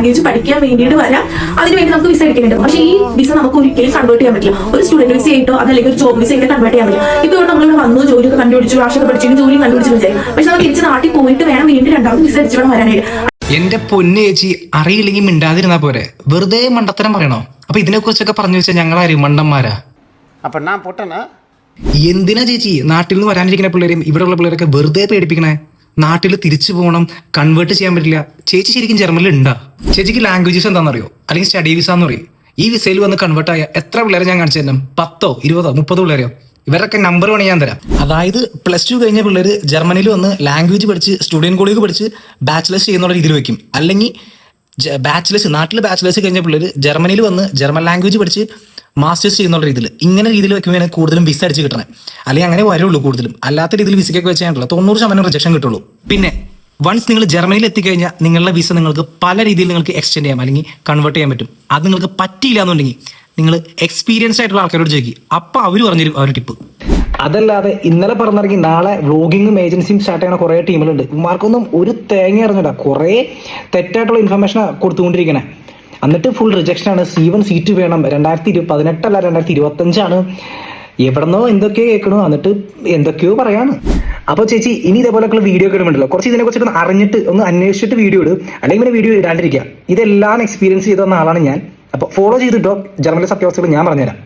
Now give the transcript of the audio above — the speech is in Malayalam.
ലാംഗ്വേജ് പഠിക്കാൻ വേണ്ടിയിട്ട് വരാം, അതിനുവേണ്ടി നമുക്ക് വിസ എടുക്കേണ്ടത്. പക്ഷേ ഈ വിസ നമുക്ക് ഒരിക്കലും കൺവേർട്ട് ചെയ്യാൻ പറ്റില്ല. ഒരു സ്റ്റുഡന്റ് വിസ ആയിട്ടോ അതല്ലെങ്കിൽ ഒരു ജോബ് വിസ ആയിട്ട് കൺവേർട്ട് ചെയ്യാൻ പറ്റില്ല. ഇപ്പോൾ നമ്മളിവിടെ വന്നു ജോലിയൊക്കെ കണ്ടുപിടിച്ചു, ഭാഷയൊക്കെ പഠിച്ചു, ജോലിയും കണ്ടുപിടിച്ചു വിചാരിക്കും. പക്ഷെ നമ്മൾ തിരിച്ച് നാട്ടിൽ പോയിട്ട് വേണം വീണ്ടും രണ്ടാമത് വിസ അടിച്ചു വേണം വരാനായിട്ട്. എന്റെ പൊന്നു ചേച്ചി, അറിയില്ലെങ്കിൽ മിണ്ടാതിരുന്നാ പോരെ, വെറുതെ മണ്ടത്തരം പറയണോ? അപ്പൊ ഇതിനെ കുറിച്ചൊക്കെ പറഞ്ഞു വെച്ചാൽ ഞങ്ങളാരും മണ്ടന്മാരാ? അപ്പൊ ഞാൻ പൊട്ടനാ? എന്തിനാ ചേച്ചി നാട്ടിൽ നിന്ന് വരാനിരിക്കുന്ന പിള്ളേരെയും ഇവിടെയുള്ള പിള്ളേരൊക്കെ വെറുതെ പേടിപ്പിക്കണേ? നാട്ടിൽ തിരിച്ചു പോകണം, കൺവേർട്ട് ചെയ്യാൻ പറ്റില്ല. ചേച്ചി ശരിക്കും ജർമ്മനിൽ ഉണ്ടാ? ചേച്ചിക്ക് ലാംഗ്വേജസ് എന്താണെന്നറിയോ? അല്ലെങ്കിൽ സ്റ്റഡി വിസ എന്ന് പറയും. ഈ വിസയിൽ വന്ന് കൺവേർട്ട് ആയ എത്ര പിള്ളേരെ ഞാൻ കാണിച്ചു തരണം? 10, 20, 30 പിള്ളേരോ? ഇവരൊക്കെ നമ്പർ വേണേ ഞാൻ തരാം. അതായത് +2 കഴിഞ്ഞ പിള്ളേർ ജർമ്മനിയിൽ വന്ന് ലാംഗ്വേജ് പഠിച്ച് സ്റ്റുഡൻറ് കോളേജ് പഠിച്ച് ബാച്ചിലേഴ്സ് ചെയ്യുന്നുള്ള രീതിയിൽ വെക്കും. അല്ലെങ്കിൽ നാട്ടിൽ ബാച്ചിലേഴ്സ് കഴിഞ്ഞ പിള്ളേർ ജർമ്മനിയിൽ വന്ന് ജർമ്മൻ ലാംഗ്വേജ് പഠിച്ച് മാസ്റ്റേഴ്സ് ചെയ്യുന്നുള്ള രീതിയിൽ, ഇങ്ങനെ രീതിയിൽ വെക്കുമ്പോൾ കൂടുതലും വിസ അടിച്ച് കിട്ടണേ. അല്ലെങ്കിൽ അങ്ങനെ വരുള്ളൂ കൂടുതലും. അല്ലാത്ത രീതിയിൽ വിസയ്ക്കൊക്കെ വെച്ച് കഴിഞ്ഞിട്ടുള്ള 90% റിജക്ഷൻ കിട്ടുള്ളൂ. പിന്നെ വൺസ് നിങ്ങൾ ജർമ്മനിയിൽ എത്തിക്കഴിഞ്ഞാൽ നിങ്ങളുടെ വിസ നിങ്ങൾക്ക് പല രീതിയിൽ നിങ്ങൾക്ക് എക്സ്റ്റെൻഡ് ചെയ്യാം അല്ലെങ്കിൽ കൺവേർട്ട് ചെയ്യാൻ പറ്റും. അത് നിങ്ങൾക്ക് പറ്റിയില്ല എന്നുണ്ടെങ്കിൽ നിങ്ങൾ എക്സ്പീരിയൻസ് ആയിട്ടുള്ള ആൾക്കാരോട് ചോദിക്കും. അപ്പം അവർ പറഞ്ഞുതരും ആ ഒരു ടിപ്പ്. അതല്ലാതെ ഇന്നലെ പറഞ്ഞിറങ്ങി നാളെ വ്ലോഗിങ്ങും ഏജൻസിയും സ്റ്റാർട്ട് ചെയ്യുന്ന കുറേ ടീമുകളുണ്ട്. ഇമാർക്കൊന്നും ഒരു തേങ്ങ അറിഞ്ഞില്ല, കുറേ തെറ്റായിട്ടുള്ള ഇൻഫർമേഷൻ കൊടുത്തുകൊണ്ടിരിക്കണേ. എന്നിട്ട് ഫുൾ റിജക്ഷനാണ്. C1 C2 വേണം. 2018 അല്ല 2025 എവിടെന്നോ എന്തൊക്കെയോ കേൾക്കണോ, എന്നിട്ട് എന്തൊക്കെയോ പറയാണ്. അപ്പോൾ ചേച്ചി ഇനി ഇതേപോലെയൊക്കെയുള്ള വീഡിയോ ഒക്കെ ഇടുന്നുണ്ടല്ലോ, കുറച്ച് ഇതിനെക്കുറിച്ചൊക്കെ അറിഞ്ഞിട്ട് ഒന്ന് അന്വേഷിച്ചിട്ട് വീഡിയോ ഇടും, അല്ലെങ്കിൽ പിന്നെ വീഡിയോ ഇടാണ്ടിരിക്കുക. ഇതെല്ലാം എക്സ്പീരിയൻസ് ചെയ്ത ആളാണ് ഞാൻ. അപ്പോൾ ഫോളോ ചെയ്തിട്ടോ ജർമ്മനിലെ സത്യാവസ്ഥകൾ ഞാൻ പറഞ്ഞുതരാം.